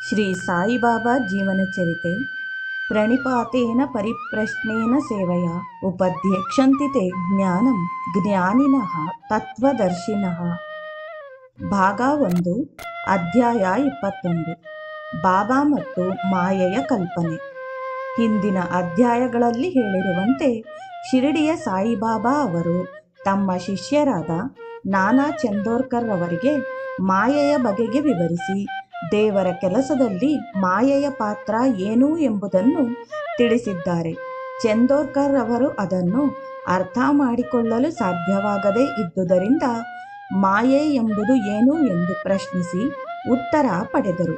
ಶ್ರೀ ಸಾಯಿಬಾಬಾ ಜೀವನ ಚರಿತೆ ಪ್ರಣಿಪಾತೇನ ಪರಿಪ್ರಶ್ನೇನ ಸೇವೆಯ ಉಪಧ್ಯಕ್ಷಂತಿ ತೇ ಜ್ಞಾನಂ ಜ್ಞಾನಿನಃ ತತ್ವದರ್ಶಿನಃ. ಭಾಗ 1, ಅಧ್ಯಾಯ 21. ಬಾಬಾ ಮತ್ತು ಮಾಯೆಯ ಕಲ್ಪನೆ. ಹಿಂದಿನ ಅಧ್ಯಾಯಗಳಲ್ಲಿ ಹೇಳಿರುವಂತೆ ಶಿರಡಿಯ ಸಾಯಿಬಾಬಾ ಅವರು ತಮ್ಮ ಶಿಷ್ಯರಾದ ನಾನಾ ಚಂದೋರ್ಕರ್ ಅವರಿಗೆ ಮಾಯೆಯ ಬಗೆಗೆ ವಿವರಿಸಿ ದೇವರ ಕೆಲಸದಲ್ಲಿ ಮಾಯೆಯ ಪಾತ್ರ ಏನು ಎಂಬುದನ್ನು ತಿಳಿಸಿದ್ದಾರೆ. ಚಂದೋರ್ಕರ್ ಅವರು ಅದನ್ನು ಅರ್ಥ ಮಾಡಿಕೊಳ್ಳಲು ಸಾಧ್ಯವಾಗದೇ ಇದ್ದುದರಿಂದ ಮಾಯೆ ಎಂಬುದು ಏನು ಎಂದು ಪ್ರಶ್ನಿಸಿ ಉತ್ತರ ಪಡೆದರು.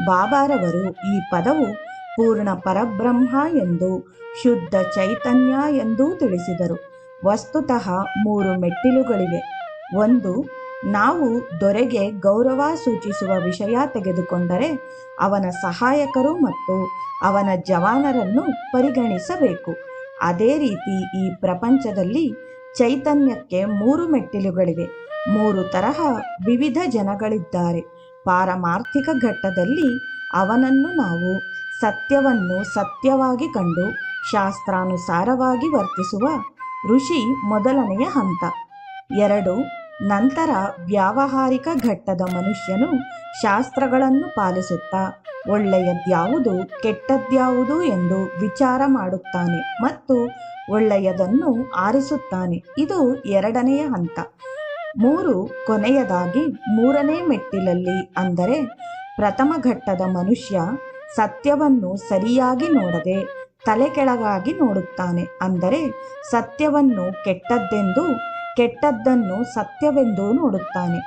ಬಾಬಾರವರು ಈ ಪದವು ಪೂರ್ಣ ಪರಬ್ರಹ್ಮ ಎಂದು, ಶುದ್ಧ ಚೈತನ್ಯ ಎಂದೂ ತಿಳಿಸಿದರು. ವಸ್ತುತಃ 3 ಮೆಟ್ಟಿಲುಗಳಿವೆ. 1, ನಾವು ದೊರೆಗೆ ಗೌರವ ಸೂಚಿಸುವ ವಿಷಯ ತೆಗೆದುಕೊಂಡರೆ ಅವನ ಸಹಾಯಕರು ಮತ್ತು ಅವನ ಜವಾನರನ್ನು ಪರಿಗಣಿಸಬೇಕು. ಅದೇ ರೀತಿ ಈ ಪ್ರಪಂಚದಲ್ಲಿ ಚೈತನ್ಯಕ್ಕೆ 3 ಮೆಟ್ಟಿಲುಗಳಿವೆ. 3 ತರಹ ವಿವಿಧ ಜನಗಳಿದ್ದಾರೆ. ಪಾರಮಾರ್ಥಿಕ ಘಟ್ಟದಲ್ಲಿ ಅವನನ್ನು ನಾವು ಸತ್ಯವನ್ನು ಸತ್ಯವಾಗಿ ಕಂಡು ಶಾಸ್ತ್ರಾನುಸಾರವಾಗಿ ವರ್ತಿಸುವ ಋಷಿ ಮೊದಲನೆಯ ಹಂತ. 2, ನಂತರ ವ್ಯಾವಹಾರಿಕ ಘಟ್ಟದ ಮನುಷ್ಯನು ಶಾಸ್ತ್ರಗಳನ್ನು ಪಾಲಿಸುತ್ತಾ ಒಳ್ಳೆಯದ್ಯಾವುದು ಕೆಟ್ಟದ್ಯಾವುದು ಎಂದು ವಿಚಾರ ಮಾಡುತ್ತಾನೆ ಮತ್ತು ಒಳ್ಳೆಯದನ್ನು ಆರಿಸುತ್ತಾನೆ. ಇದು 2ನೇ ಹಂತ. 3, ಕೊನೆಯದಾಗಿ 3ನೇ ಮೆಟ್ಟಿಲಲ್ಲಿ ಅಂದರೆ ಪ್ರಥಮ ಘಟ್ಟದ ಮನುಷ್ಯ ಸತ್ಯವನ್ನು ಸರಿಯಾಗಿ ನೋಡದೆ ತಲೆ ಕೆಳಗಾಗಿ ನೋಡುತ್ತಾನೆ. ಅಂದರೆ ಸತ್ಯವನ್ನು ಕೆಟ್ಟದ್ದೆಂದು, ಕೆಟ್ಟದ್ದನ್ನು ಸತ್ಯವೆಂದು ನೋಡುತ್ತಾನೆ.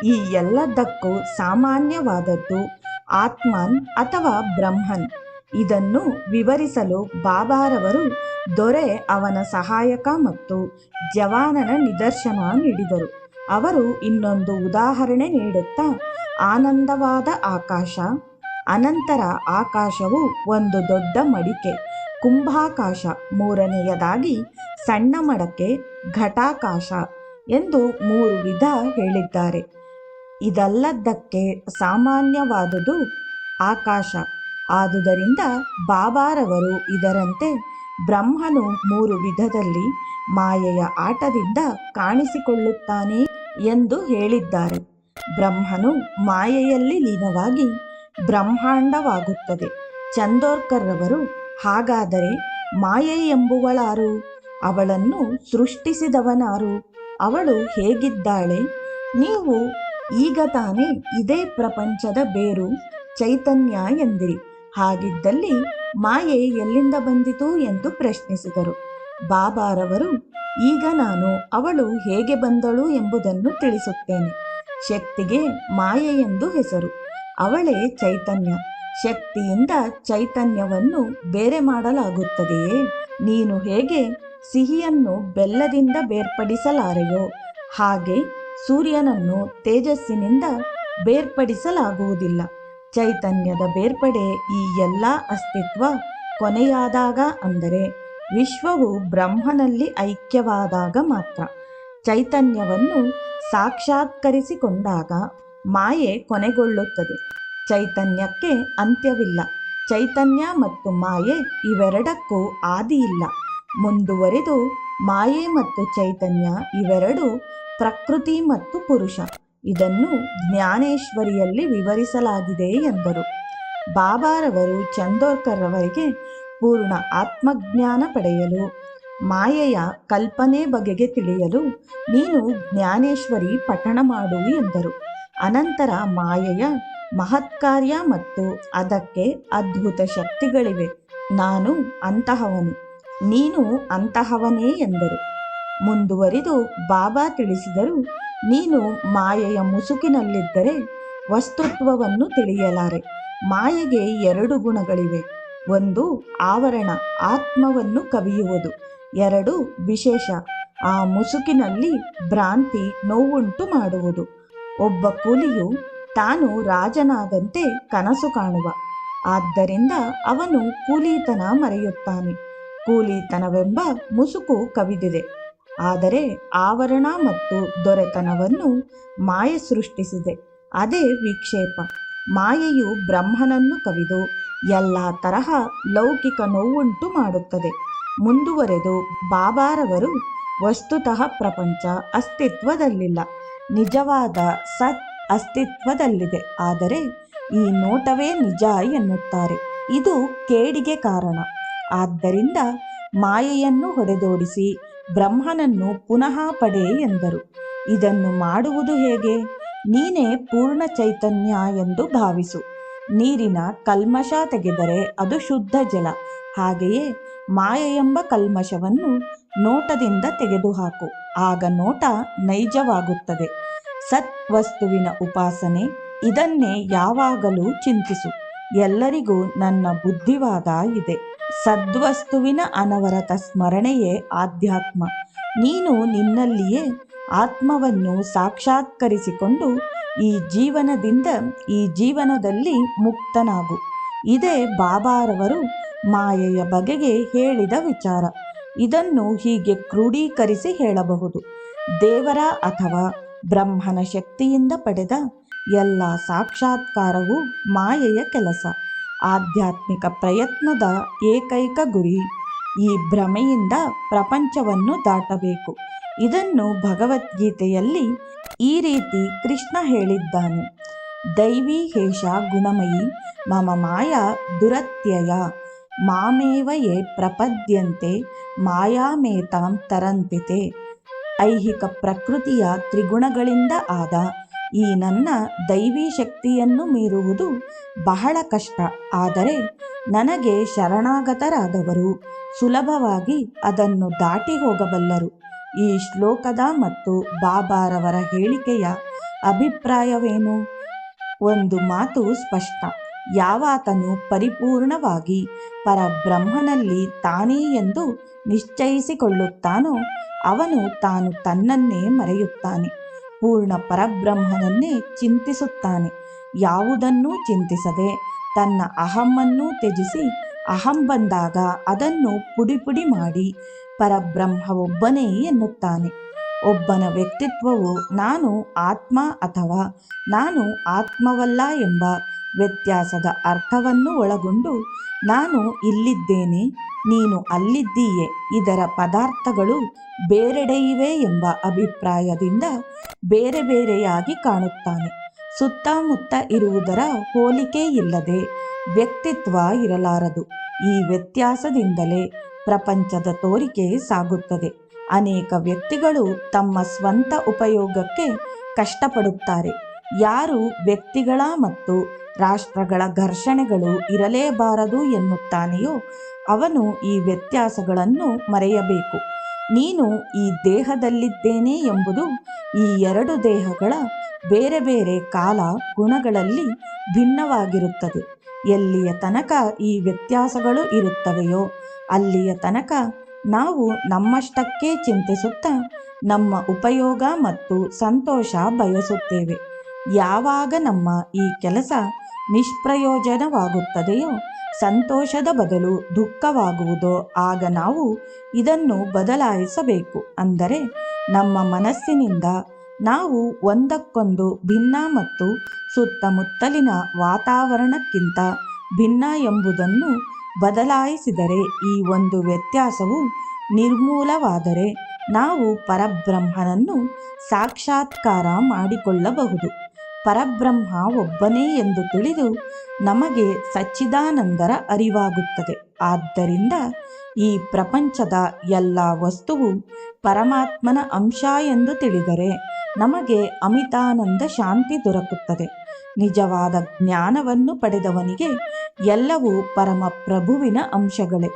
ಈ ಎಲ್ಲದಕ್ಕೂ ಸಾಮಾನ್ಯವಾದದ್ದು ಆತ್ಮನ್ ಅಥವಾ ಬ್ರಹ್ಮನ್. ಇದನ್ನು ವಿವರಿಸಲು ಬಾಬಾರವರು ದೊರೆ, ಅವನ ಸಹಾಯಕ ಮತ್ತು ಜವಾನನ ನಿದರ್ಶನ ನೀಡಿದರು. ಅವರು ಇನ್ನೊಂದು ಉದಾಹರಣೆ ನೀಡುತ್ತಾ, ಆನಂದವಾದ ಆಕಾಶ, ಅನಂತರ ಆಕಾಶವು ಒಂದು ದೊಡ್ಡ ಮಡಿಕೆ ಕುಂಭಾಕಾಶ, 3ನೇಯದಾಗಿ ಸಣ್ಣ ಮಡಕೆ ಘಟಾಕಾಶ ಎಂದು 3 ವಿಧ ಹೇಳಿದ್ದಾರೆ. ಇದಲ್ಲದಕ್ಕೆ ಸಾಮಾನ್ಯವಾದುದು ಆಕಾಶ. ಆದುದರಿಂದ ಬಾಬಾರವರು ಇದರಂತೆ ಬ್ರಹ್ಮನು 3 ವಿಧದಲ್ಲಿ ಮಾಯೆಯ ಆಟದಿಂದ ಕಾಣಿಸಿಕೊಳ್ಳುತ್ತಾನೆ ಎಂದು ಹೇಳಿದ್ದಾರೆ. ಬ್ರಹ್ಮನು ಮಾಯೆಯಲ್ಲಿ ಲೀನವಾಗಿ ಬ್ರಹ್ಮಾಂಡವಾಗುತ್ತದೆ. ಚಂದೋರ್ಕರ್ ಅವರು, ಹಾಗಾದರೆ ಮಾಯೆ ಎಂಬುವಳಾರು? ಅವಳನ್ನು ಸೃಷ್ಟಿಸಿದವನಾರು? ಅವಳು ಹೇಗಿದ್ದಾಳೆ? ನೀವು ಈಗ ತಾನೇ ಇದೇ ಪ್ರಪಂಚದ ಬೇರು ಚೈತನ್ಯ ಎಂದಿರಿ. ಹಾಗಿದ್ದಲ್ಲಿ ಮಾಯೆ ಎಲ್ಲಿಂದ ಬಂದಿತು ಎಂದು ಪ್ರಶ್ನಿಸಿದರು. ಬಾಬಾರವರು, ಈಗ ನಾನು ಅವಳು ಹೇಗೆ ಬಂದಳು ಎಂಬುದನ್ನು ತಿಳಿಸುತ್ತೇನೆ. ಶಕ್ತಿಗೆ ಮಾಯೆ ಎಂದು ಹೆಸರು. ಅವಳೇ ಚೈತನ್ಯ. ಶಕ್ತಿಯಿಂದ ಚೈತನ್ಯವನ್ನು ಬೇರೆ ಮಾಡಲಾಗುತ್ತದೆಯೇ? ನೀನು ಹೇಗೆ ಸಿಹಿಯನ್ನು ಬೆಲ್ಲದಿಂದ ಬೇರ್ಪಡಿಸಲಾರೆಯೋ ಹಾಗೆ ಸೂರ್ಯನನ್ನು ತೇಜಸ್ಸಿನಿಂದ ಬೇರ್ಪಡಿಸಲಾಗುವುದಿಲ್ಲ. ಚೈತನ್ಯದ ಬೇರ್ಪಡೆ ಈ ಎಲ್ಲ ಅಸ್ತಿತ್ವ ಕೊನೆಯಾದಾಗ, ಅಂದರೆ ವಿಶ್ವವು ಬ್ರಹ್ಮನಲ್ಲಿ ಐಕ್ಯವಾದಾಗ ಮಾತ್ರ. ಚೈತನ್ಯವನ್ನು ಸಾಕ್ಷಾತ್ಕರಿಸಿಕೊಂಡಾಗ ಮಾಯೆ ಕೊನೆಗೊಳ್ಳುತ್ತದೆ. ಚೈತನ್ಯಕ್ಕೆ ಅಂತ್ಯವಿಲ್ಲ. ಚೈತನ್ಯ ಮತ್ತು ಮಾಯೆ ಇವೆರಡಕ್ಕೂ ಆದಿಯಿಲ್ಲ. ಮುಂದುವರಿದು ಮಾಯೆ ಮತ್ತು ಚೈತನ್ಯ ಇವೆರಡು ಪ್ರಕೃತಿ ಮತ್ತು ಪುರುಷ. ಇದನ್ನು ಜ್ಞಾನೇಶ್ವರಿಯಲ್ಲಿ ವಿವರಿಸಲಾಗಿದೆ ಎಂದರು. ಬಾಬಾರವರು ಚಂದೋರ್ಕರ್ ಅವರಿಗೆ ಪೂರ್ಣ ಆತ್ಮಜ್ಞಾನ ಪಡೆಯಲು, ಮಾಯೆಯ ಕಲ್ಪನೆ ಬಗೆಗೆ ತಿಳಿಯಲು ನೀನು ಜ್ಞಾನೇಶ್ವರಿ ಪಠಣ ಮಾಡು ಎಂದರು. ಅನಂತರ ಮಾಯೆಯ ಮಹತ್ಕಾರ್ಯ ಮತ್ತು ಅದಕ್ಕೆ ಅದ್ಭುತ ಶಕ್ತಿಗಳಿವೆ. ನಾನು ಅಂತಹವನು, ನೀನು ಅಂತಹವನೇ ಎಂದರು. ಮುಂದುವರಿದು ಬಾಬಾ ತಿಳಿಸಿದರು, ನೀನು ಮಾಯೆಯ ಮುಸುಕಿನಲ್ಲಿದ್ದರೆ ವಸ್ತುತ್ವವನ್ನು ತಿಳಿಯಲಾರೆ. ಮಾಯೆಗೆ 2 ಗುಣಗಳಿವೆ. 1, ಆವರಣ, ಆತ್ಮವನ್ನು ಕವಿಯುವುದು. 2, ವಿಶೇಷ, ಆ ಮುಸುಕಿನಲ್ಲಿ ಭ್ರಾಂತಿ, ನೋವುಂಟು ಮಾಡುವುದು. ಒಬ್ಬ ಕೂಲಿಯು ತಾನು ರಾಜನಾದಂತೆ ಕನಸು ಕಾಣುವ. ಆದ್ದರಿಂದ ಅವನು ಕೂಲಿತನ ಮರೆಯುತ್ತಾನೆ. ಕೂಲಿತನವೆಂಬ ಮುಸುಕು ಕವಿದಿದೆ. ಆದರೆ ಆವರಣ ಮತ್ತು ದೊರೆತನವನ್ನು ಮಾಯೆ ಸೃಷ್ಟಿಸಿದೆ. ಅದೇ ವಿಕ್ಷೇಪ. ಮಾಯೆಯು ಬ್ರಹ್ಮನನ್ನು ಕವಿದು ಎಲ್ಲ ತರಹ ಲೌಕಿಕ ನೋವುಂಟು ಮಾಡುತ್ತದೆ. ಮುಂದುವರೆದು ಬಾಬಾರವರು ವಸ್ತುತಃ ಪ್ರಪಂಚ ಅಸ್ತಿತ್ವದಲ್ಲಿಲ್ಲ, ನಿಜವಾದ ಸತ್ ಅಸ್ತಿತ್ವದಲ್ಲಿದೆ, ಆದರೆ ಈ ನೋಟವೇ ನಿಜ ಎನ್ನುತ್ತಾರೆ. ಇದು ಕೇಡಿಗೆ ಕಾರಣ. ಆದ್ದರಿಂದ ಮಾಯೆಯನ್ನು ಹೊಡೆದೋಡಿಸಿ ಬ್ರಹ್ಮನನ್ನು ಪುನಃ ಪಡೆ ಎಂದರು. ಇದನ್ನು ಮಾಡುವುದು ಹೇಗೆ? ನೀನೇ ಪೂರ್ಣ ಚೈತನ್ಯ ಎಂದು ಭಾವಿಸು. ನೀರಿನ ಕಲ್ಮಶ ತೆಗೆದರೆ ಅದು ಶುದ್ಧ ಜಲ. ಹಾಗೆಯೇ ಮಾಯೆಯೆಂಬ ಕಲ್ಮಶವನ್ನು ನೋಟದಿಂದ ತೆಗೆದುಹಾಕು. ಆಗ ನೋಟ ನೈಜವಾಗುತ್ತದೆ. ಸತ್ ವಸ್ತುವಿನ ಉಪಾಸನೆ, ಇದನ್ನೇ ಯಾವಾಗಲೂ ಚಿಂತಿಸು. ಎಲ್ಲರಿಗೂ ನನ್ನ ಬುದ್ಧಿವಾದ ಇದೆ. ಸದ್ವಸ್ತುವಿನ ಅನವರತ ಸ್ಮರಣೆಯೇ ಆಧ್ಯಾತ್ಮ. ನೀನು ನಿನ್ನಲ್ಲಿಯೇ ಆತ್ಮವನ್ನು ಸಾಕ್ಷಾತ್ಕರಿಸಿಕೊಂಡು ಈ ಜೀವನದಿಂದ ಈ ಜೀವನದಲ್ಲಿ ಮುಕ್ತನಾಗು. ಇದೇ ಬಾಬಾರವರು ಮಾಯೆಯ ಬಗೆಗೆ ಹೇಳಿದ ವಿಚಾರ. ಇದನ್ನು ಹೀಗೆ ಕ್ರೋಢೀಕರಿಸಿ ಹೇಳಬಹುದು. ದೇವರ ಅಥವಾ ಬ್ರಹ್ಮನ ಶಕ್ತಿಯಿಂದ ಪಡೆದ ಎಲ್ಲ ಸಾಕ್ಷಾತ್ಕಾರವು ಮಾಯೆಯ ಕೆಲಸ. ಆಧ್ಯಾತ್ಮಿಕ ಪ್ರಯತ್ನದ ಏಕೈಕ ಗುರಿ ಈ ಭ್ರಮೆಯಿಂದ ಪ್ರಪಂಚವನ್ನು ದಾಟಬೇಕು. ಇದನ್ನು ಭಗವದ್ಗೀತೆಯಲ್ಲಿ ಈ ರೀತಿ ಕೃಷ್ಣ ಹೇಳಿದ್ದಾನೆ: ದೈವಿ ಹೇಷ ಗುಣಮಯಿ ಮಮ ಮಾಯಾ ದುರತ್ಯಯ ಮಾಮೇವ ಯೇ ಪ್ರಪದ್ಯಂತೆ ಮಾಯಾಮೇತಾಂ ತರಂತಿತೆ. ಐಹಿಕ ಪ್ರಕೃತಿಯ ತ್ರಿಗುಣಗಳಿಂದ ಆದ ಈ ನನ್ನ ದೈವಿ ಶಕ್ತಿಯನ್ನು ಮೀರುವುದು ಬಹಳ ಕಷ್ಟ. ಆದರೆ ನನಗೆ ಶರಣಾಗತರಾದವರು ಸುಲಭವಾಗಿ ಅದನ್ನು ದಾಟಿ ಹೋಗಬಲ್ಲರು. ಈ ಶ್ಲೋಕದ ಮತ್ತು ಬಾಬಾರವರ ಹೇಳಿಕೆಯ ಅಭಿಪ್ರಾಯವೇನು? ಒಂದು ಮಾತು ಸ್ಪಷ್ಟ: ಯಾವಾತನು ಪರಿಪೂರ್ಣವಾಗಿ ಪರಬ್ರಹ್ಮನಲ್ಲಿ ತಾನೇ ಎಂದು ನಿಶ್ಚಯಿಸಿಕೊಳ್ಳುತ್ತಾನೋ ಅವನು ತಾನು ತನ್ನನ್ನೇ ಮರೆಯುತ್ತಾನೆ. ಪೂರ್ಣ ಪರಬ್ರಹ್ಮನನ್ನೇ ಚಿಂತಿಸುತ್ತಾನೆ. ಯಾವುದನ್ನೂ ಚಿಂತಿಸದೆ ತನ್ನ ಅಹಮ್ಮನ್ನು ತ್ಯಜಿಸಿ, ಅಹಂ ಬಂದಾಗ ಅದನ್ನು ಪುಡಿ ಮಾಡಿ ಪರಬ್ರಹ್ಮ ಒಬ್ಬನೇ ಎನ್ನುತ್ತಾನೆ. ಒಬ್ಬನ ವ್ಯಕ್ತಿತ್ವವು ನಾನು ಆತ್ಮ ಅಥವಾ ನಾನು ಆತ್ಮವಲ್ಲ ಎಂಬ ವ್ಯತ್ಯಾಸದ ಅರ್ಥವನ್ನು ಒಳಗೊಂಡು ನಾನು ಇಲ್ಲಿದ್ದೇನೆ, ನೀನು ಅಲ್ಲಿದ್ದೀಯೆ, ಇದರ ಪದಾರ್ಥಗಳು ಬೇರೆಡೆಯಿವೆ ಎಂಬ ಅಭಿಪ್ರಾಯದಿಂದ ಬೇರೆ ಬೇರೆಯಾಗಿ ಕಾಣುತ್ತಾನೆ. ಸುತ್ತಮುತ್ತ ಇರುವುದರ ಹೋಲಿಕೆ ಇಲ್ಲದೆ ವ್ಯಕ್ತಿತ್ವ ಇರಲಾರದು. ಈ ವ್ಯತ್ಯಾಸದಿಂದಲೇ ಪ್ರಪಂಚದ ತೋರಿಕೆ ಸಾಗುತ್ತದೆ. ಅನೇಕ ವ್ಯಕ್ತಿಗಳು ತಮ್ಮ ಸ್ವಂತ ಉಪಯೋಗಕ್ಕೆ ಕಷ್ಟಪಡುತ್ತಾರೆ. ಯಾರು ವ್ಯಕ್ತಿಗಳ ಮತ್ತು ರಾಷ್ಟ್ರಗಳ ಘರ್ಷಣೆಗಳು ಇರಲೇಬಾರದು ಎನ್ನುತ್ತಾನೆಯೋ ಅವನು ಈ ವ್ಯತ್ಯಾಸಗಳನ್ನು ಮರೆಯಬೇಕು. ನೀನು ಈ ದೇಹದಲ್ಲಿದ್ದೇನೆ ಎಂಬುದು ಈ ಎರಡು ದೇಹಗಳ ಬೇರೆ ಬೇರೆ ಕಾಲ ಗುಣಗಳಲ್ಲಿ ಭಿನ್ನವಾಗಿರುತ್ತದೆ. ಎಲ್ಲಿಯ ತನಕ ಈ ವ್ಯತ್ಯಾಸಗಳು ಇರುತ್ತವೆಯೋ ಅಲ್ಲಿಯ ತನಕ ನಾವು ನಮ್ಮಷ್ಟಕ್ಕೆ ಚಿಂತಿಸುತ್ತಾ ನಮ್ಮ ಉಪಯೋಗ ಮತ್ತು ಸಂತೋಷ ಬಯಸುತ್ತೇವೆ. ಯಾವಾಗ ನಮ್ಮ ಈ ಕೆಲಸ ನಿಷ್ಪ್ರಯೋಜನವಾಗುತ್ತದೆಯೋ, ಸಂತೋಷದ ಬದಲು ದುಃಖವಾಗುವುದೋ ಆಗ ನಾವು ಇದನ್ನು ಬದಲಾಯಿಸಬೇಕು. ಅಂದರೆ ನಮ್ಮ ಮನಸ್ಸಿನಿಂದ ನಾವು ಒಂದಕ್ಕೊಂದು ಭಿನ್ನ ಮತ್ತು ಸುತ್ತಮುತ್ತಲಿನ ವಾತಾವರಣಕ್ಕಿಂತ ಭಿನ್ನ ಎಂಬುದನ್ನು ಬದಲಾಯಿಸಿದರೆ ಈ ಒಂದು ವ್ಯತ್ಯಾಸವು ನಿರ್ಮೂಲವಾದರೆ ನಾವು ಪರಬ್ರಹ್ಮನನ್ನು ಸಾಕ್ಷಾತ್ಕಾರ ಮಾಡಿಕೊಳ್ಳಬಹುದು. ಪರಬ್ರಹ್ಮ ಒಬ್ಬನೇ ಎಂದು ತಿಳಿದು ನಮಗೆ ಸಚ್ಚಿದಾನಂದರ ಅರಿವಾಗುತ್ತದೆ. ಆದ್ದರಿಂದ ಈ ಪ್ರಪಂಚದ ಎಲ್ಲ ವಸ್ತುವು ಪರಮಾತ್ಮನ ಅಂಶ ಎಂದು ತಿಳಿದರೆ ನಮಗೆ ಅಮಿತಾನಂದ ಶಾಂತಿ ದೊರಕುತ್ತದೆ. ನಿಜವಾದ ಜ್ಞಾನವನ್ನು ಪಡೆದವನಿಗೆ ಎಲ್ಲವೂ ಪರಮ ಪ್ರಭುವಿನ ಅಂಶಗಳೇ.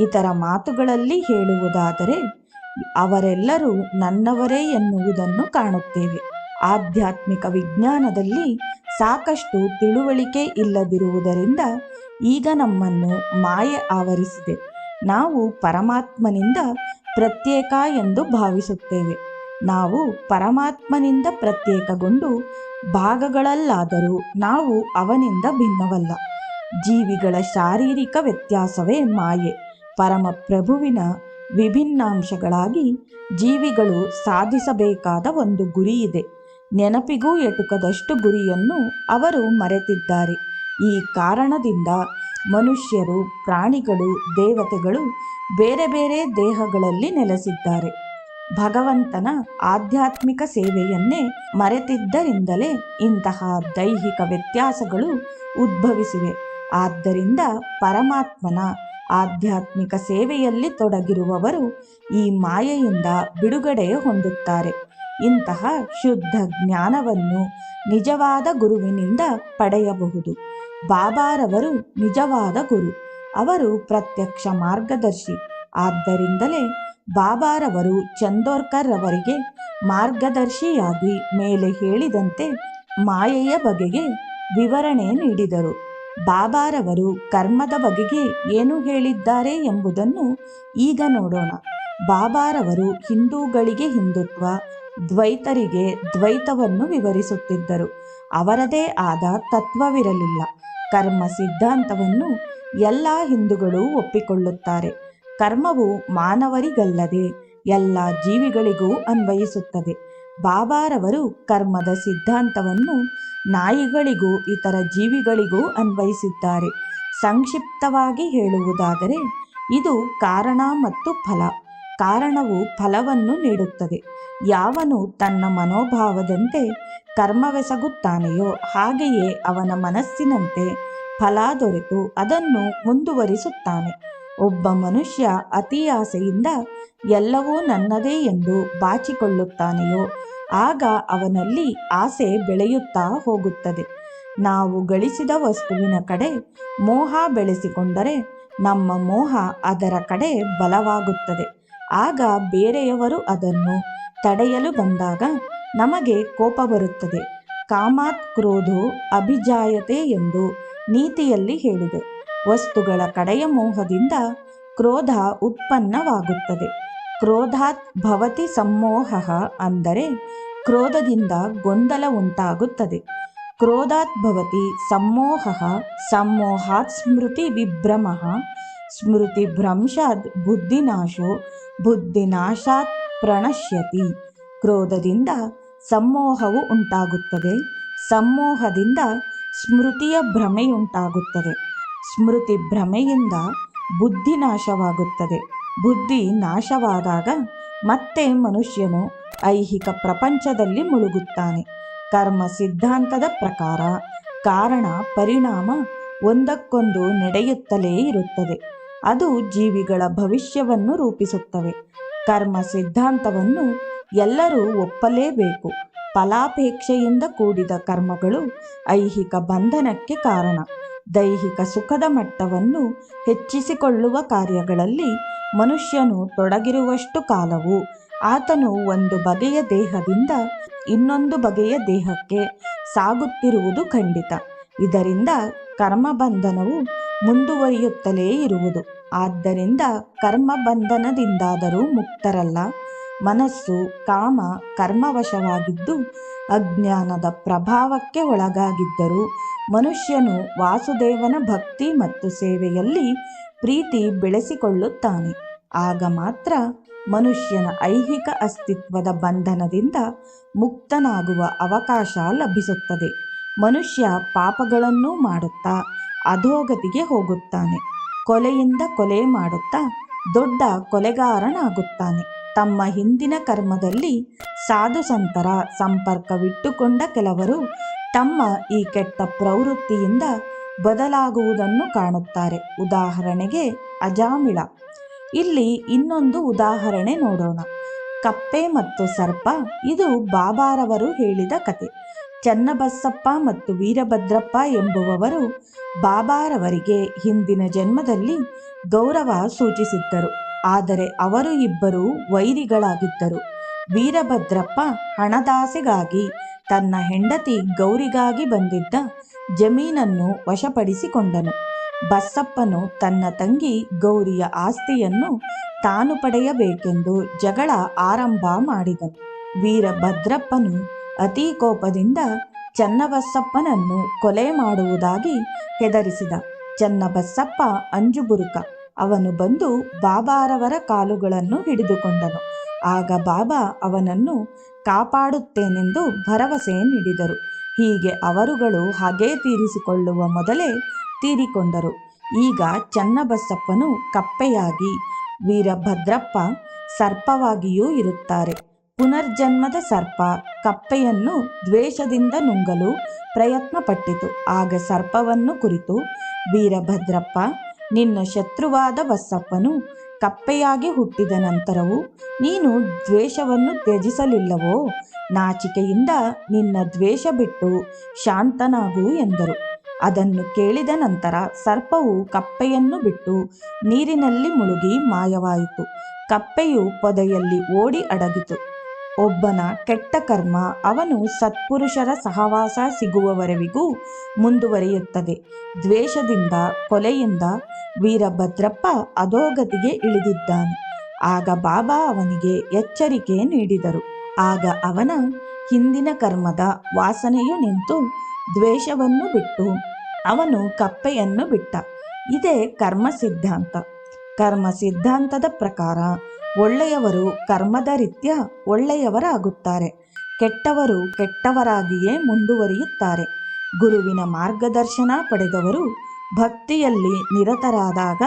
ಇತರ ಮಾತುಗಳಲ್ಲಿ ಹೇಳುವುದಾದರೆ ಅವರೆಲ್ಲರೂ ನನ್ನವರೇ ಎನ್ನುವುದನ್ನು ಕಾಣುತ್ತೇವೆ. ಆಧ್ಯಾತ್ಮಿಕ ವಿಜ್ಞಾನದಲ್ಲಿ ಸಾಕಷ್ಟು ತಿಳುವಳಿಕೆ ಇಲ್ಲದಿರುವುದರಿಂದ ಈಗ ನಮ್ಮನ್ನು ಮಾಯೆ ಆವರಿಸಿದೆ. ನಾವು ಪರಮಾತ್ಮನಿಂದ ಪ್ರತ್ಯೇಕ ಎಂದು ಭಾವಿಸುತ್ತೇವೆ. ನಾವು ಪರಮಾತ್ಮನಿಂದ ಪ್ರತ್ಯೇಕಗೊಂಡು ಭಾಗಗಳಲ್ಲಾದರೂ ನಾವು ಅವನಿಂದ ಭಿನ್ನವಲ್ಲ. ಜೀವಿಗಳ ಶಾರೀರಿಕ ವ್ಯತ್ಯಾಸವೇ ಮಾಯೆ. ಪರಮಪ್ರಭುವಿನ ವಿಭಿನ್ನಾಂಶಗಳಾಗಿ ಜೀವಿಗಳು ಸಾಧಿಸಬೇಕಾದ ಒಂದು ಗುರಿಯಿದೆ. ನೆನಪಿಗೂ ಎಟುಕದಷ್ಟು ಗುರಿಯನ್ನು ಅವರು ಮರೆತಿದ್ದಾರೆ. ಈ ಕಾರಣದಿಂದ ಮನುಷ್ಯರು, ಪ್ರಾಣಿಗಳು, ದೇವತೆಗಳು ಬೇರೆ ಬೇರೆ ದೇಹಗಳಲ್ಲಿ ನೆಲೆಸಿದ್ದಾರೆ. ಭಗವಂತನ ಆಧ್ಯಾತ್ಮಿಕ ಸೇವೆಯನ್ನೇ ಮರೆತಿದ್ದರಿಂದಲೇ ಇಂತಹ ದೈಹಿಕ ವ್ಯತ್ಯಾಸಗಳು ಉದ್ಭವಿಸಿವೆ. ಆದ್ದರಿಂದ ಪರಮಾತ್ಮನ ಆಧ್ಯಾತ್ಮಿಕ ಸೇವೆಯಲ್ಲಿ ತೊಡಗಿರುವವರು ಈ ಮಾಯೆಯಿಂದ ಬಿಡುಗಡೆ ಹೊಂದುತ್ತಾರೆ. ಇಂತಹ ಶುದ್ಧ ಜ್ಞಾನವನ್ನು ನಿಜವಾದ ಗುರುವಿನಿಂದ ಪಡೆಯಬಹುದು. ಬಾಬಾರವರು ನಿಜವಾದ ಗುರು. ಅವರು ಪ್ರತ್ಯಕ್ಷ ಮಾರ್ಗದರ್ಶಿ. ಆದ್ದರಿಂದಲೇ ಬಾಬಾರವರು ಚಂದೋರ್ಕರ್ ಅವರಿಗೆ ಮಾರ್ಗದರ್ಶಿಯಾಗಿ ಮೇಲೆ ಹೇಳಿದಂತೆ ಮಾಯೆಯ ಬಗೆಗೆ ವಿವರಣೆ ನೀಡಿದರು. ಬಾಬಾರವರು ಕರ್ಮದ ಬಗೆಗೆ ಏನು ಹೇಳಿದ್ದಾರೆ ಎಂಬುದನ್ನು ಈಗ ನೋಡೋಣ. ಬಾಬಾರವರು ಹಿಂದೂಗಳಿಗೆ ಹಿಂದುತ್ವ, ದ್ವೈತರಿಗೆ ದ್ವೈತವನ್ನು ವಿವರಿಸುತ್ತಿದ್ದರು. ಅವರದೇ ಆದ ತತ್ವವಿರಲಿಲ್ಲ. ಕರ್ಮ ಸಿದ್ಧಾಂತವನ್ನು ಎಲ್ಲ ಹಿಂದೂಗಳು ಒಪ್ಪಿಕೊಳ್ಳುತ್ತಾರೆ. ಕರ್ಮವು ಮಾನವರಿಗಲ್ಲದೆ ಎಲ್ಲ ಜೀವಿಗಳಿಗೂ ಅನ್ವಯಿಸುತ್ತದೆ. ಬಾಬಾರವರು ಕರ್ಮದ ಸಿದ್ಧಾಂತವನ್ನು ನಾಯಿಗಳಿಗೂ ಇತರ ಜೀವಿಗಳಿಗೂ ಅನ್ವಯಿಸಿದ್ದಾರೆ. ಸಂಕ್ಷಿಪ್ತವಾಗಿ ಹೇಳುವುದಾದರೆ ಇದು ಕಾರಣ ಮತ್ತು ಫಲ. ಕಾರಣವು ಫಲವನ್ನು ನೀಡುತ್ತದೆ. ಯಾವನು ತನ್ನ ಮನೋಭಾವದಂತೆ ಕರ್ಮವೆಸಗುತ್ತಾನೆಯೋ ಹಾಗೆಯೇ ಅವನ ಮನಸ್ಸಿನಂತೆ ಫಲ ದೊರೆತು ಅದನ್ನು ಮುಂದುವರಿಸುತ್ತಾನೆ. ಒಬ್ಬ ಮನುಷ್ಯ ಅತಿ ಆಸೆಯಿಂದ ಎಲ್ಲವೂ ನನ್ನದೇ ಎಂದು ಬಾಚಿಕೊಳ್ಳುತ್ತಾನೆಯೋ ಆಗ ಅವನಲ್ಲಿ ಆಸೆ ಬೆಳೆಯುತ್ತಾ ಹೋಗುತ್ತದೆ. ನಾವು ಗಳಿಸಿದ ವಸ್ತುವಿನ ಕಡೆ ಮೋಹ ಬೆಳೆಸಿಕೊಂಡರೆ ನಮ್ಮ ಮೋಹ ಅದರ ಕಡೆ ಬಲವಾಗುತ್ತದೆ. ಆಗ ಬೇರೆಯವರು ಅದನ್ನು ತಡೆಯಲು ಬಂದಾಗ ನಮಗೆ ಕೋಪ ಬರುತ್ತದೆ. ಕಾಮಾತ್ ಕ್ರೋಧೋ ಅಭಿಜಾಯತೆ ಎಂದು ನೀತಿಯಲ್ಲಿ ಹೇಳಿದೆ. ವಸ್ತುಗಳ ಕಡೆಯ ಮೋಹದಿಂದ ಕ್ರೋಧ ಉತ್ಪನ್ನವಾಗುತ್ತದೆ. ಕ್ರೋಧಾತ್ ಭವತಿ ಸಮ್ಮೋಹಃ ಅಂದರೆ ಕ್ರೋಧದಿಂದ ಗೊಂದಲ ಉಂಟಾಗುತ್ತದೆ. ಕ್ರೋಧಾತ್ ಭವತಿ ಸಮ್ಮೋಹಃ, ಸಮ್ಮೋಹಾತ್ ಸ್ಮೃತಿ ವಿಭ್ರಮಃ, ಸ್ಮೃತಿ ಭ್ರಂಶಾತ್ ಬುದ್ಧಿನಾಶೋ, ಬುದ್ಧಿನಾಶಾತ್ ಪ್ರಣಶ್ಯತಿ. ಕ್ರೋಧದಿಂದ ಸಮ್ಮೋಹವು ಉಂಟಾಗುತ್ತದೆ. ಸಮ್ಮೋಹದಿಂದ ಸ್ಮೃತಿಯ ಭ್ರಮೆಯುಂಟಾಗುತ್ತದೆ. ಸ್ಮೃತಿ ಭ್ರಮೆಯಿಂದ ಬುದ್ಧಿ ನಾಶವಾಗುತ್ತದೆ. ಬುದ್ಧಿ ನಾಶವಾದಾಗ ಮತ್ತೆ ಮನುಷ್ಯನು ಐಹಿಕ ಪ್ರಪಂಚದಲ್ಲಿ ಮುಳುಗುತ್ತಾನೆ. ಕರ್ಮ ಸಿದ್ಧಾಂತದ ಪ್ರಕಾರ ಕಾರಣ ಪರಿಣಾಮ ಒಂದಕ್ಕೊಂದು ನಡೆಯುತ್ತಲೇ ಇರುತ್ತದೆ. ಅದು ಜೀವಿಗಳ ಭವಿಷ್ಯವನ್ನು ರೂಪಿಸುತ್ತವೆ. ಕರ್ಮ ಸಿದ್ಧಾಂತವನ್ನು ಎಲ್ಲರೂ ಒಪ್ಪಲೇಬೇಕು. ಫಲಾಪೇಕ್ಷೆಯಿಂದ ಕೂಡಿದ ಕರ್ಮಗಳು ಐಹಿಕ ಬಂಧನಕ್ಕೆ ಕಾರಣ. ದೈಹಿಕ ಸುಖದ ಮಟ್ಟವನ್ನು ಹೆಚ್ಚಿಸಿಕೊಳ್ಳುವ ಕಾರ್ಯಗಳಲ್ಲಿ ಮನುಷ್ಯನು ತೊಡಗಿರುವಷ್ಟು ಕಾಲವು ಆತನು ಒಂದು ಬಗೆಯ ದೇಹದಿಂದ ಇನ್ನೊಂದು ಬಗೆಯ ದೇಹಕ್ಕೆ ಸಾಗುತ್ತಿರುವುದು ಖಂಡಿತ. ಇದರಿಂದ ಕರ್ಮಬಂಧನವು ಮುಂದುವರಿಯುತ್ತಲೇ ಇರುವುದು. ಆದ್ದರಿಂದ ಕರ್ಮಬಂಧನದಿಂದಾದರೂ ಮುಕ್ತರಲ್ಲ. ಮನಸ್ಸು ಕಾಮ ಕರ್ಮವಶವಾಗಿದ್ದು ಅಜ್ಞಾನದ ಪ್ರಭಾವಕ್ಕೆ ಒಳಗಾಗಿದ್ದರೂ ಮನುಷ್ಯನು ವಾಸುದೇವನ ಭಕ್ತಿ ಮತ್ತು ಸೇವೆಯಲ್ಲಿ ಪ್ರೀತಿ ಬೆಳೆಸಿಕೊಳ್ಳುತ್ತಾನೆ. ಆಗ ಮಾತ್ರ ಮನುಷ್ಯನ ಐಹಿಕ ಅಸ್ತಿತ್ವದ ಬಂಧನದಿಂದ ಮುಕ್ತನಾಗುವ ಅವಕಾಶ ಲಭಿಸುತ್ತದೆ. ಮನುಷ್ಯ ಪಾಪಗಳನ್ನೂ ಮಾಡುತ್ತಾ ಅಧೋಗತಿಗೆ ಹೋಗುತ್ತಾನೆ. ಕೊಲೆಯಿಂದ ಕೊಲೆ ಮಾಡುತ್ತಾ ದೊಡ್ಡ ಕೊಲೆಗಾರನಾಗುತ್ತಾನೆ. ತಮ್ಮ ಹಿಂದಿನ ಕರ್ಮದಲ್ಲಿ ಸಾಧು ಸಂತರ ಸಂಪರ್ಕವಿಟ್ಟುಕೊಂಡ ಕೆಲವರು ತಮ್ಮ ಈ ಕೆಟ್ಟ ಪ್ರವೃತ್ತಿಯಿಂದ ಬದಲಾಗುವುದನ್ನು ಕಾಣುತ್ತಾರೆ. ಉದಾಹರಣೆಗೆ ಅಜಾಮಿಳ. ಇಲ್ಲಿ ಇನ್ನೊಂದು ಉದಾಹರಣೆ ನೋಡೋಣ. ಕಪ್ಪೆ ಮತ್ತು ಸರ್ಪ. ಇದು ಬಾಬಾರವರು ಹೇಳಿದ ಕತೆ. ಚನ್ನಬಸಪ್ಪ ಮತ್ತು ವೀರಭದ್ರಪ್ಪ ಎಂಬುವವರು ಬಾಬಾರವರಿಗೆ ಹಿಂದಿನ ಜನ್ಮದಲ್ಲಿ ಗೌರವ ಸೂಚಿಸಿದ್ದರು. ಆದರೆ ಅವರು ಇಬ್ಬರೂ ವೈರಿಗಳಾಗಿದ್ದರು. ವೀರಭದ್ರಪ್ಪ ಹಣದಾಸೆಗಾಗಿ ತನ್ನ ಹೆಂಡತಿ ಗೌರಿಗಾಗಿ ಬಂದಿದ್ದ ಜಮೀನನ್ನು ವಶಪಡಿಸಿಕೊಂಡನು. ಬಸಪ್ಪನು ತನ್ನ ತಂಗಿ ಗೌರಿಯ ಆಸ್ತಿಯನ್ನು ತಾನು ಪಡೆಯಬೇಕೆಂದು ಜಗಳ ಆರಂಭ ಮಾಡಿದನು. ವೀರಭದ್ರಪ್ಪನು ಅತೀ ಕೋಪದಿಂದ ಚನ್ನಬಸಪ್ಪನನ್ನು ಕೊಲೆ ಮಾಡುವುದಾಗಿ ಹೆದರಿಸಿದ. ಚನ್ನಬಸಪ್ಪ ಅಂಜುಬುರುಕ. ಅವನು ಬಂದು ಬಾಬಾರವರ ಕಾಲುಗಳನ್ನು ಹಿಡಿದುಕೊಂಡನು. ಆಗ ಬಾಬಾ ಅವನನ್ನು ಕಾಪಾಡುತ್ತೇನೆಂದು ಭರವಸೆ ನೀಡಿದರು. ಹೀಗೆ ಅವರುಗಳು ಹಾಗೇ ತೀರಿಸಿಕೊಳ್ಳುವ ಮೊದಲೇ ತೀರಿಕೊಂಡರು. ಈಗ ಚನ್ನಬಸಪ್ಪನು ಕಪ್ಪೆಯಾಗಿ, ವೀರಭದ್ರಪ್ಪ ಸರ್ಪವಾಗಿಯೂ ಇರುತ್ತಾರೆ. ಪುನರ್ಜನ್ಮದ ಸರ್ಪ ಕಪ್ಪೆಯನ್ನು ದ್ವೇಷದಿಂದ ನುಂಗಲು ಪ್ರಯತ್ನಪಟ್ಟಿತು. ಆಗ ಸರ್ಪವನ್ನು ಕುರಿತು ವೀರಭದ್ರಪ್ಪ, ನಿನ್ನ ಶತ್ರುವಾದ ಬಸಪ್ಪನು ಕಪ್ಪೆಯಾಗಿ ಹುಟ್ಟಿದ ನಂತರವೂ ನೀನು ದ್ವೇಷವನ್ನು ತ್ಯಜಿಸಲಿಲ್ಲವೋ? ನಾಚಿಕೆಯಿಂದ ನಿನ್ನ ದ್ವೇಷ ಬಿಟ್ಟು ಶಾಂತನಾಗು ಎಂದರು. ಅದನ್ನು ಕೇಳಿದ ನಂತರ ಸರ್ಪವು ಕಪ್ಪೆಯನ್ನು ಬಿಟ್ಟು ನೀರಿನಲ್ಲಿ ಮುಳುಗಿ ಮಾಯವಾಯಿತು. ಕಪ್ಪೆಯು ಪೊದೆಯಲ್ಲಿ ಓಡಿ ಅಡಗಿತು. ಒಬ್ಬನ ಕೆಟ್ಟ ಕರ್ಮ ಅವನು ಸತ್ಪುರುಷರ ಸಹವಾಸ ಸಿಗುವವರೆವಿಗೂ ಮುಂದುವರಿಯುತ್ತದೆ. ದ್ವೇಷದಿಂದ, ಕೊಲೆಯಿಂದ ವೀರಭದ್ರಪ್ಪ ಅಧೋಗತಿಗೆ ಇಳಿದಿದ್ದಾನೆ. ಆಗ ಬಾಬಾ ಅವನಿಗೆ ಎಚ್ಚರಿಕೆ ನೀಡಿದರು. ಆಗ ಅವನ ಹಿಂದಿನ ಕರ್ಮದ ವಾಸನೆಯು ನಿಂತು ದ್ವೇಷವನ್ನು ಬಿಟ್ಟು ಅವನು ಕಪ್ಪೆಯನ್ನು ಬಿಟ್ಟ. ಇದೇ ಕರ್ಮ ಸಿದ್ಧಾಂತ. ಕರ್ಮ ಸಿದ್ಧಾಂತದ ಪ್ರಕಾರ ಒಳ್ಳೆಯವರು ಕರ್ಮದ ರೀತ್ಯ ಒಳ್ಳೆಯವರಾಗುತ್ತಾರೆ, ಕೆಟ್ಟವರು ಕೆಟ್ಟವರಾಗಿಯೇ ಮುಂದುವರಿಯುತ್ತಾರೆ. ಗುರುವಿನ ಮಾರ್ಗದರ್ಶನ ಪಡೆದವರು ಭಕ್ತಿಯಲ್ಲಿ ನಿರತರಾದಾಗ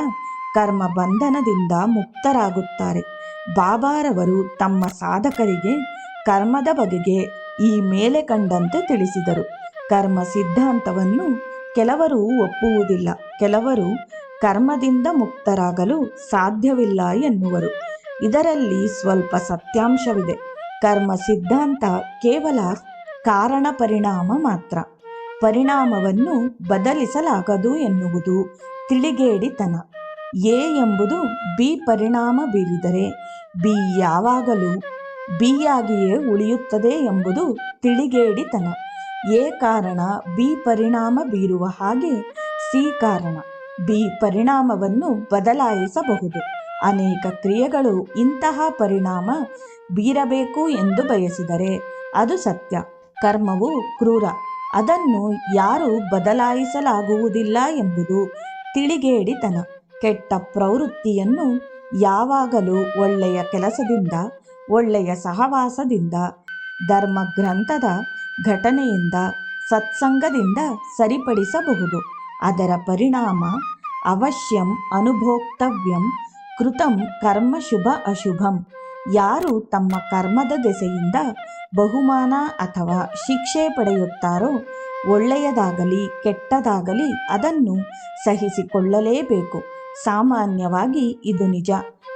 ಕರ್ಮ ಬಂಧನದಿಂದ ಮುಕ್ತರಾಗುತ್ತಾರೆ. ಬಾಬಾರವರು ತಮ್ಮ ಸಾಧಕರಿಗೆ ಕರ್ಮದ ಬಗೆಗೆ ಈ ಮೇಲೆ ಕಂಡಂತೆ ತಿಳಿಸಿದರು. ಕರ್ಮ ಸಿದ್ಧಾಂತವನ್ನು ಕೆಲವರು ಒಪ್ಪುವುದಿಲ್ಲ. ಕೆಲವರು ಕರ್ಮದಿಂದ ಮುಕ್ತರಾಗಲು ಸಾಧ್ಯವಿಲ್ಲ ಎನ್ನುವರು. ಇದರಲ್ಲಿ ಸ್ವಲ್ಪ ಸತ್ಯಾಂಶವಿದೆ. ಕರ್ಮ ಸಿದ್ಧಾಂತ ಕೇವಲ ಕಾರಣ ಪರಿಣಾಮ ಮಾತ್ರ. ಪರಿಣಾಮವನ್ನು ಬದಲಿಸಲಾಗದು ಎನ್ನುವುದು ತಿಳಿಗೇಡಿತನ. ಎ ಎಂಬುದು ಬಿ ಪರಿಣಾಮ ಬೀರಿದರೆ ಬಿ ಯಾವಾಗಲೂ ಬಿಯಾಗಿಯೇ ಉಳಿಯುತ್ತದೆ ಎಂಬುದು ತಿಳಿಗೇಡಿತನ. ಎ ಕಾರಣ ಬಿ ಪರಿಣಾಮ ಬೀರುವ ಹಾಗೆ ಸಿ ಕಾರಣ ಬಿ ಪರಿಣಾಮವನ್ನು ಬದಲಾಯಿಸಬಹುದು. ಅನೇಕ ಕ್ರಿಯೆಗಳು ಇಂತಹ ಪರಿಣಾಮ ಬೀರಬೇಕು ಎಂದು ಬಯಸಿದರೆ ಅದು ಸತ್ಯ. ಕರ್ಮವು ಕ್ರೂರ, ಅದನ್ನು ಯಾರೂ ಬದಲಾಯಿಸಲಾಗುವುದಿಲ್ಲ ಎಂಬುದು ತಿಳಿಗೇಡಿತನ. ಕೆಟ್ಟ ಪ್ರವೃತ್ತಿಯನ್ನು ಯಾವಾಗಲೂ ಒಳ್ಳೆಯ ಕೆಲಸದಿಂದ, ಒಳ್ಳೆಯ ಸಹವಾಸದಿಂದ, ಧರ್ಮಗ್ರಂಥದ ಘಟನೆಯಿಂದ, ಸತ್ಸಂಗದಿಂದ ಸರಿಪಡಿಸಬಹುದು. ಅದರ ಪರಿಣಾಮ ಅವಶ್ಯಂ ಅನುಭೋಕ್ತವ್ಯಂ ಕೃತಂ ಕರ್ಮ ಶುಭ ಅಶುಭಂ. ಯಾರು ತಮ್ಮ ಕರ್ಮದ ದೆಸೆಯಿಂದ ಬಹುಮಾನ ಅಥವಾ ಶಿಕ್ಷೆ ಪಡೆಯುತ್ತಾರೋ, ಒಳ್ಳೆಯದಾಗಲಿ ಕೆಟ್ಟದಾಗಲಿ ಅದನ್ನು ಸಹಿಸಿಕೊಳ್ಳಲೇಬೇಕು. ಸಾಮಾನ್ಯವಾಗಿ ಇದು ನಿಜ.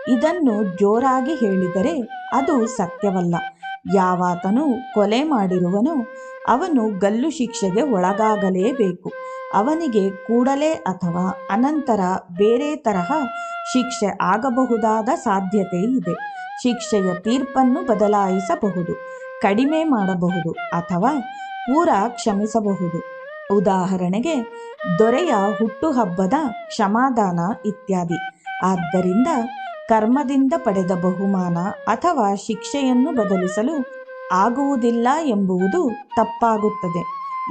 ಇದನ್ನು ಜೋರಾಗಿ ಹೇಳಿದರೆ ಅದು ಸತ್ಯವಲ್ಲ. ಯಾವಾತನು ಕೊಲೆ ಮಾಡಿರುವನೋ ಅವನು ಗಲ್ಲು ಶಿಕ್ಷೆಗೆ ಒಳಗಾಗಲೇಬೇಕು. ಅವನಿಗೆ ಕೂಡಲೇ ಅಥವಾ ಅನಂತರ ಬೇರೆ ತರಹ ಶಿಕ್ಷೆ ಆಗಬಹುದಾದ ಸಾಧ್ಯತೆ ಇದೆ. ಶಿಕ್ಷೆಯ ತೀರ್ಪನ್ನು ಬದಲಾಯಿಸಬಹುದು, ಕಡಿಮೆ ಮಾಡಬಹುದು ಅಥವಾ ಪೂರಾ ಕ್ಷಮಿಸಬಹುದು. ಉದಾಹರಣೆಗೆ ದೊರೆಯ ಹುಟ್ಟುಹಬ್ಬದ ಕ್ಷಮಾದಾನ ಇತ್ಯಾದಿ. ಆದ್ದರಿಂದ ಕರ್ಮದಿಂದ ಪಡೆದ ಬಹುಮಾನ ಅಥವಾ ಶಿಕ್ಷೆಯನ್ನು ಬದಲಿಸಲು ಆಗುವುದಿಲ್ಲ ಎಂಬುವುದು ತಪ್ಪಾಗುತ್ತದೆ.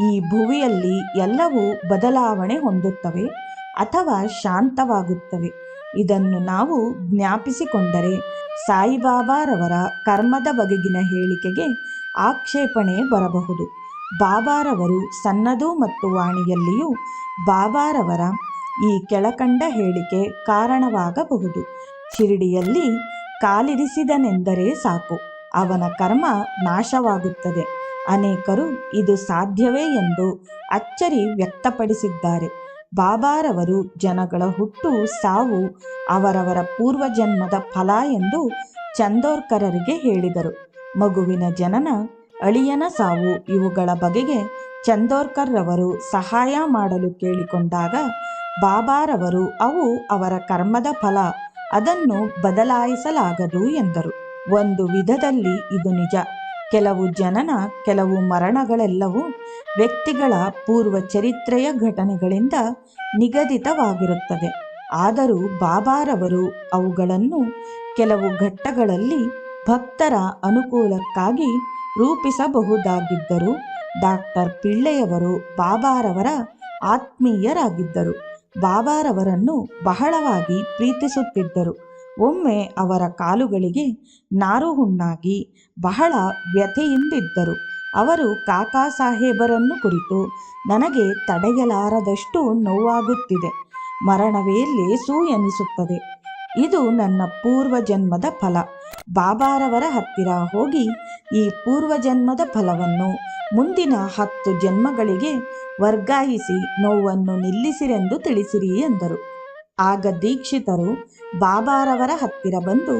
ಈ ಭುವಿಯಲ್ಲಿ ಎಲ್ಲವೂ ಬದಲಾವಣೆ ಹೊಂದುತ್ತವೆ ಅಥವಾ ಶಾಂತವಾಗುತ್ತವೆ. ಇದನ್ನು ನಾವು ಜ್ಞಾಪಿಸಿಕೊಂಡರೆ ಸಾಯಿಬಾಬಾರವರ ಕರ್ಮದ ಬಗೆಗಿನ ಹೇಳಿಕೆಗೆ ಆಕ್ಷೇಪಣೆ ಬರಬಹುದು. ಬಾಬಾರವರು ಸನ್ನದು ಮತ್ತು ವಾಣಿಯಲ್ಲಿಯೂ ಬಾಬಾರವರ ಈ ಕೆಳಕಂಡ ಹೇಳಿಕೆ ಕಾರಣವಾಗಬಹುದು. ಶಿರಡಿಯಲ್ಲಿ ಕಾಲಿರಿಸಿದನೆಂದರೆ ಸಾಕು, ಅವನ ಕರ್ಮ ನಾಶವಾಗುತ್ತದೆ. ಅನೇಕರು ಇದು ಸಾಧ್ಯವೇ ಎಂದು ಅಚ್ಚರಿ ವ್ಯಕ್ತಪಡಿಸಿದ್ದಾರೆ. ಬಾಬಾರವರು ಜನಗಳ ಹುಟ್ಟು ಸಾವು ಅವರವರ ಪೂರ್ವಜನ್ಮದ ಫಲ ಎಂದು ಚಂದೋರ್ಕರರಿಗೆ ಹೇಳಿದರು. ಮಗುವಿನ ಜನನ, ಅಳಿಯನ ಸಾವು ಇವುಗಳ ಬಗೆಗೆ ಚಂದೋರ್ಕರ್ರವರು ಸಹಾಯ ಮಾಡಲು ಕೇಳಿಕೊಂಡಾಗ ಬಾಬಾರವರು ಅವು ಅವರ ಕರ್ಮದ ಫಲ, ಅದನ್ನು ಬದಲಾಯಿಸಲಾಗದು ಎಂದರು. ಒಂದು ವಿಧದಲ್ಲಿ ಇದು ನಿಜ. ಕೆಲವು ಜನನ, ಕೆಲವು ಮರಣಗಳೆಲ್ಲವೂ ವ್ಯಕ್ತಿಗಳ ಪೂರ್ವ ಚರಿತ್ರೆಯ ಘಟನೆಗಳಿಂದ ನಿಗದಿತವಾಗಿರುತ್ತದೆ. ಆದರೂ ಬಾಬಾರವರು ಅವುಗಳನ್ನು ಕೆಲವು ಘಟ್ಟಗಳಲ್ಲಿ ಭಕ್ತರ ಅನುಕೂಲಕ್ಕಾಗಿ ರೂಪಿಸಬಹುದಾಗಿದ್ದರು. ಡಾಕ್ಟರ್ ಪಿಳ್ಳೆಯವರು ಬಾಬಾರವರ ಆತ್ಮೀಯರಾಗಿದ್ದರು. ಬಾಬಾರವರನ್ನು ಬಹಳವಾಗಿ ಪ್ರೀತಿಸುತ್ತಿದ್ದರು. ಒಮ್ಮೆ ಅವರ ಕಾಲುಗಳಿಗೆ ನಾರು ಹುಣ್ಣಾಗಿ ಬಹಳ ವ್ಯಥೆಯಿಂದಿದ್ದರು. ಅವರು ಕಾಕಾ ಸಾಹೇಬರನ್ನು ಕುರಿತು, ನನಗೆ ತಡೆಯಲಾರದಷ್ಟು ನೋವಾಗುತ್ತಿದೆ, ಮರಣವೇ ಲೇಸು ಎನಿಸುತ್ತದೆ, ಇದು ನನ್ನ ಪೂರ್ವಜನ್ಮದ ಫಲ. ಬಾಬಾರವರ ಹತ್ತಿರ ಹೋಗಿ ಈ ಪೂರ್ವಜನ್ಮದ ಫಲವನ್ನು ಮುಂದಿನ 10 ಜನ್ಮಗಳಿಗೆ ವರ್ಗಾಯಿಸಿ ನೋವನ್ನು ನಿಲ್ಲಿಸಿರೆಂದು ತಿಳಿಸಿರಿ ಎಂದರು. ಆಗ ದೀಕ್ಷಿತರು ಬಾಬಾರವರ ಹತ್ತಿರ ಬಂದು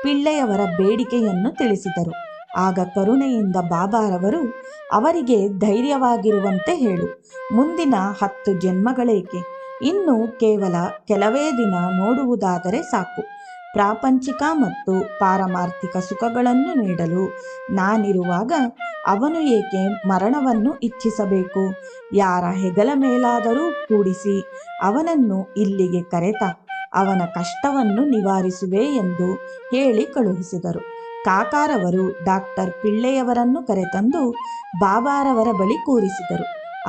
ಪಿಳ್ಳೆಯವರ ಬೇಡಿಕೆಯನ್ನು ತಿಳಿಸಿದರು. ಆಗ ಕರುಣೆಯಿಂದ ಬಾಬಾರವರು ಅವರಿಗೆ ಧೈರ್ಯವಾಗಿರುವಂತೆ ಹೇಳು, ಮುಂದಿನ 10 ಜನ್ಮಗಳೇಕೆ, ಇನ್ನು ಕೇವಲ ಕೆಲವೇ ದಿನ ನೋಡುವುದಾದರೆ ಸಾಕು. ಪ್ರಾಪಂಚಿಕ ಮತ್ತು ಪಾರಮಾರ್ಥಿಕ ಸುಖಗಳನ್ನು ನೀಡಲು ನಾನಿರುವಾಗ ಅವನು ಏಕೆ ಮರಣವನ್ನು ಇಚ್ಛಿಸಬೇಕು? ಯಾರ ಹೆಗಲ ಮೇಲಾದರೂ ಕೂಡಿಸಿ ಅವನನ್ನು ಇಲ್ಲಿಗೆ ಕರೆತ ಅವನ ಕಷ್ಟವನ್ನು ನಿವಾರಿಸುವೆ ಎಂದು ಹೇಳಿ ಕಳುಹಿಸಿದರು. ಕಾಕಾರವರು ಡಾಕ್ಟರ್ ಪಿಳ್ಳೆಯವರನ್ನು ಕರೆತಂದು ಬಾಬಾರವರ ಬಳಿ ಕೂರಿಸಿದರು.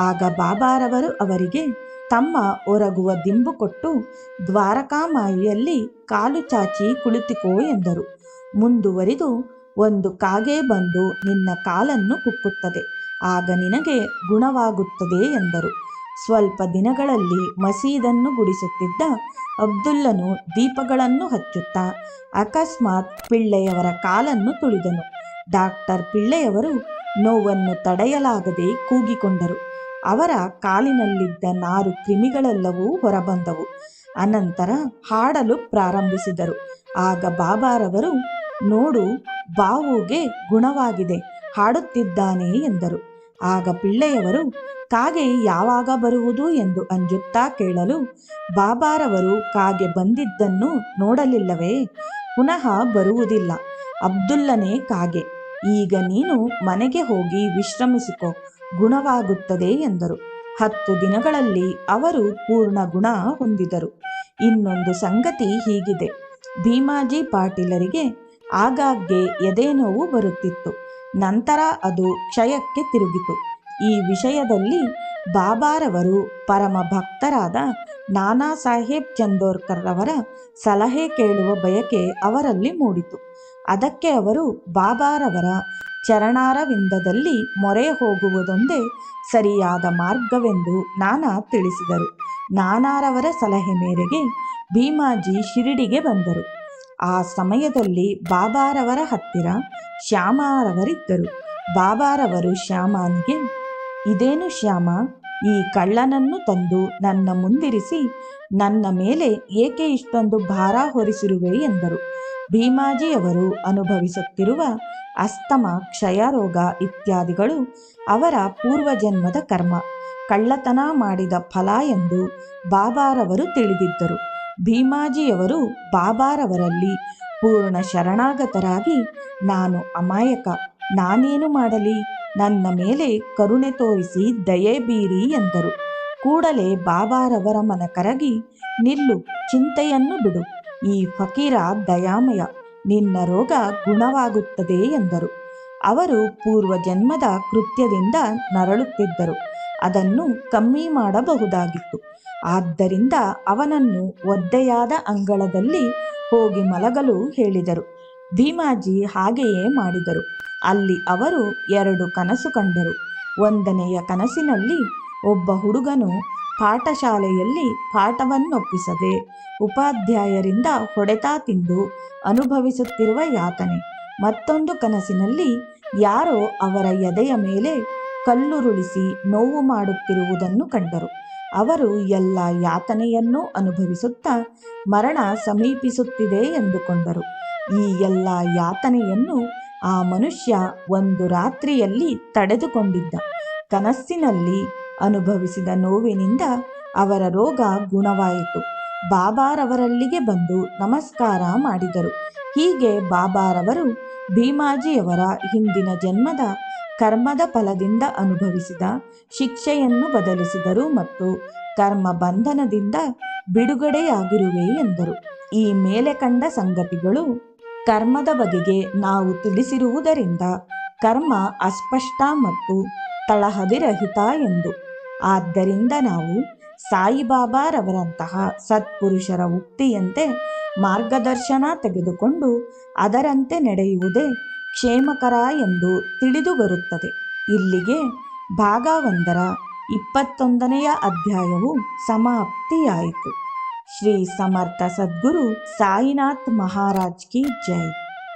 ಆಗ ಬಾಬಾರವರು ಅವರಿಗೆ ತಮ್ಮ ಒರಗುವ ದಿಂಬು ಕೊಟ್ಟು ದ್ವಾರಕಾಮಾಯಿಯಲ್ಲಿ ಕಾಲು ಚಾಚಿ ಕುಳಿತುಕೋ ಎಂದರು. ಮುಂದುವರಿದು, ಒಂದು ಕಾಗೆ ಬಂದು ನಿನ್ನ ಕಾಲನ್ನು ಕುಕ್ಕುತ್ತದೆ, ಆಗ ನಿನಗೆ ಗುಣವಾಗುತ್ತದೆ ಎಂದರು. ಸ್ವಲ್ಪ ದಿನಗಳಲ್ಲಿ ಮಸೀದನ್ನು ಗುಡಿಸುತ್ತಿದ್ದ ಅಬ್ದುಲ್ಲನು ದೀಪಗಳನ್ನು ಹಚ್ಚುತ್ತಾ ಅಕಸ್ಮಾತ್ ಪಿಳ್ಳೆಯವರ ಕಾಲನ್ನು ತುಳಿದನು. ಡಾಕ್ಟರ್ ಪಿಳ್ಳೆಯವರು ನೋವನ್ನು ತಡೆಯಲಾಗದೆ ಕೂಗಿಕೊಂಡರು. ಅವರ ಕಾಲಿನಲ್ಲಿದ್ದ ನಾರು ಕ್ರಿಮಿಗಳೆಲ್ಲವೂ ಹೊರಬಂದವು. ಅನಂತರ ಹಾಡಲು ಪ್ರಾರಂಭಿಸಿದರು. ಆಗ ಬಾಬಾರವರು, ನೋಡು, ಬಾವುಗೆ ಗುಣವಾಗಿದೆ, ಹಾಡುತ್ತಿದ್ದಾನೆ ಎಂದರು. ಆಗ ಪಿಳ್ಳೆಯವರು ಕಾಗೆ ಯಾವಾಗ ಬರುವುದು ಎಂದು ಅಂಜುತ್ತಾ ಕೇಳಲು ಬಾಬಾರವರು ಕಾಗೆ ಬಂದಿದ್ದನ್ನು ನೋಡಲಿಲ್ಲವೇ? ಪುನಃ ಬರುವುದಿಲ್ಲ, ಅಬ್ದುಲ್ಲನೇ ಕಾಗೆ. ಈಗ ನೀನು ಮನೆಗೆ ಹೋಗಿ ವಿಶ್ರಮಿಸಿಕೊ, ಗುಣವಾಗುತ್ತದೆ ಎಂದರು. 10 ದಿನಗಳಲ್ಲಿ ಅವರು ಪೂರ್ಣ ಗುಣ ಹೊಂದಿದರು. ಇನ್ನೊಂದು ಸಂಗತಿ ಹೀಗಿದೆ, ಭೀಮಾಜಿ ಪಾಟೀಲರಿಗೆ ಆಗಾಗ್ಗೆ ಎದೆನೋವು ಬರುತ್ತಿತ್ತು. ನಂತರ ಅದು ಕ್ಷಯಕ್ಕೆ ತಿರುಗಿತು. ಈ ವಿಷಯದಲ್ಲಿ ಬಾಬಾರವರು ಪರಮ ಭಕ್ತರಾದ ನಾನಾ ಸಾಹೇಬ್ ಚಂದೋರ್ಕರ್ ರವರ ಸಲಹೆ ಕೇಳುವ ಬಯಕೆ ಅವರಲ್ಲಿ ಮೂಡಿತು. ಅದಕ್ಕೆ ಅವರು ಬಾಬಾರವರ ಚರಣಾರವಿಂದದಲ್ಲಿ ಮೊರೆ ಹೋಗುವುದೊಂದೇ ಸರಿಯಾದ ಮಾರ್ಗವೆಂದು ನಾನಾ ತಿಳಿಸಿದರು. ನಾನಾರವರ ಸಲಹೆ ಮೇರೆಗೆ ಭೀಮಾಜಿ ಶಿರಡಿಗೆ ಬಂದರು. ಆ ಸಮಯದಲ್ಲಿ ಬಾಬಾರವರ ಹತ್ತಿರ ಶ್ಯಾಮಾರವರಿದ್ದರು. ಬಾಬಾರವರು ಶ್ಯಾಮನಿಗೆ, ಇದೇನು ಶ್ಯಾಮ, ಈ ಕಳ್ಳನನ್ನು ತಂದು ನನ್ನ ಮುಂದಿರಿಸಿ ನನ್ನ ಮೇಲೆ ಏಕೆ ಇಷ್ಟೊಂದು ಭಾರ ಹೊರಿಸಿರುವೆ ಎಂದರು. ಭೀಮಾಜಿಯವರು ಅನುಭವಿಸುತ್ತಿರುವ ಅಸ್ತಮ, ಕ್ಷಯರೋಗ ಇತ್ಯಾದಿಗಳು ಅವರ ಪೂರ್ವಜನ್ಮದ ಕರ್ಮ, ಕಳ್ಳತನ ಮಾಡಿದ ಫಲ ಎಂದು ಬಾಬಾರವರು ತಿಳಿದಿದ್ದರು. ಭೀಮಾಜಿಯವರು ಬಾಬಾರವರಲ್ಲಿ ಪೂರ್ಣ ಶರಣಾಗತರಾಗಿ, ನಾನು ಅಮಾಯಕ, ನಾನೇನು ಮಾಡಲಿ, ನನ್ನ ಮೇಲೆ ಕರುಣೆ ತೋರಿಸಿ ದಯೆ ಬೀರಿ ಎಂದರು. ಕೂಡಲೇ ಬಾಬಾರವರ ಮನ ಕರಗಿ, ನಿಲ್ಲು, ಚಿಂತೆಯನ್ನು ಬಿಡು, ಈ ಫಕೀರ ದಯಾಮಯ, ನಿನ್ನ ರೋಗ ಗುಣವಾಗುತ್ತದೆ ಎಂದರು. ಅವರು ಪೂರ್ವಜನ್ಮದ ಕೃತ್ಯದಿಂದ ನರಳುತ್ತಿದ್ದರು, ಅದನ್ನು ಕಮ್ಮಿ ಮಾಡಬಹುದಾಗಿತ್ತು. ಆದ್ದರಿಂದ ಅವನನ್ನು ಒದ್ದೆಯಾದ ಅಂಗಳದಲ್ಲಿ ಹೋಗಿ ಮಲಗಲು ಹೇಳಿದರು. ಭೀಮಾಜಿ ಹಾಗೆಯೇ ಮಾಡಿದರು. ಅಲ್ಲಿ ಅವರು 2 ಕನಸು ಕಂಡರು. 1ನೆಯ ಕನಸಿನಲ್ಲಿ ಒಬ್ಬ ಹುಡುಗನು ಪಾಠಶಾಲೆಯಲ್ಲಿ ಪಾಠವನ್ನೊಪ್ಪಿಸದೆ ಉಪಾಧ್ಯಾಯರಿಂದ ಹೊಡೆತ ತಿಂದು ಅನುಭವಿಸುತ್ತಿರುವ ಯಾತನೆ. ಮತ್ತೊಂದು ಕನಸಿನಲ್ಲಿ ಯಾರೋ ಅವರ ಎದೆಯ ಮೇಲೆ ಕಲ್ಲುರುಳಿಸಿ ನೋವು ಮಾಡುತ್ತಿರುವುದನ್ನು ಕಂಡರು. ಅವರು ಎಲ್ಲ ಯಾತನೆಯನ್ನೂ ಅನುಭವಿಸುತ್ತಾ ಮರಣ ಸಮೀಪಿಸುತ್ತಿದೆ ಎಂದುಕೊಂಡರು. ಈ ಎಲ್ಲ ಯಾತನೆಯನ್ನು ಆ ಮನುಷ್ಯ ಒಂದು ರಾತ್ರಿಯಲ್ಲಿ ತಡೆದುಕೊಂಡಿದ್ದ. ಕನಸಿನಲ್ಲಿ ಅನುಭವಿಸಿದ ನೋವಿನಿಂದ ಅವರ ರೋಗ ಗುಣವಾಯಿತು. ಬಾಬಾರವರಲ್ಲಿಗೆ ಬಂದು ನಮಸ್ಕಾರ ಮಾಡಿದರು. ಹೀಗೆ ಬಾಬಾರವರು ಭೀಮಾಜಿಯವರ ಹಿಂದಿನ ಜನ್ಮದ ಕರ್ಮದ ಫಲದಿಂದ ಅನುಭವಿಸಿದ ಶಿಕ್ಷೆಯನ್ನು ಬದಲಿಸಿದರು ಮತ್ತು ಕರ್ಮ ಬಂಧನದಿಂದ ಬಿಡುಗಡೆಯಾಗಿರುವೆ ಎಂದರು. ಈ ಮೇಲೆ ಕಂಡ ಸಂಗತಿಗಳು ಕರ್ಮದ ಬಗೆಗೆ ನಾವು ತಿಳಿಸಿರುವುದರಿಂದ ಕರ್ಮ ಅಸ್ಪಷ್ಟ ಮತ್ತು ತಳಹದಿರಹಿತ ಎಂದು. ಆದ್ದರಿಂದ ನಾವು ಸಾಯಿಬಾಬಾರವರಂತಹ ಸತ್ಪುರುಷರ ಉಕ್ತಿಯಂತೆ ಮಾರ್ಗದರ್ಶನ ತೆಗೆದುಕೊಂಡು ಅದರಂತೆ ನಡೆಯುವುದೇ ಕ್ಷೇಮಕರ ಎಂದು ತಿಳಿದು ಬರುತ್ತದೆ. ಇಲ್ಲಿಗೆ ಭಾಗ 1ರ 21ನೆಯ ಅಧ್ಯಾಯವು ಸಮಾಪ್ತಿಯಾಯಿತು. ಶ್ರೀ ಸಮರ್ಥ ಸದ್ಗುರು ಸಾಯಿನಾಥ್ ಮಹಾರಾಜ್ ಕಿ ಜೈ.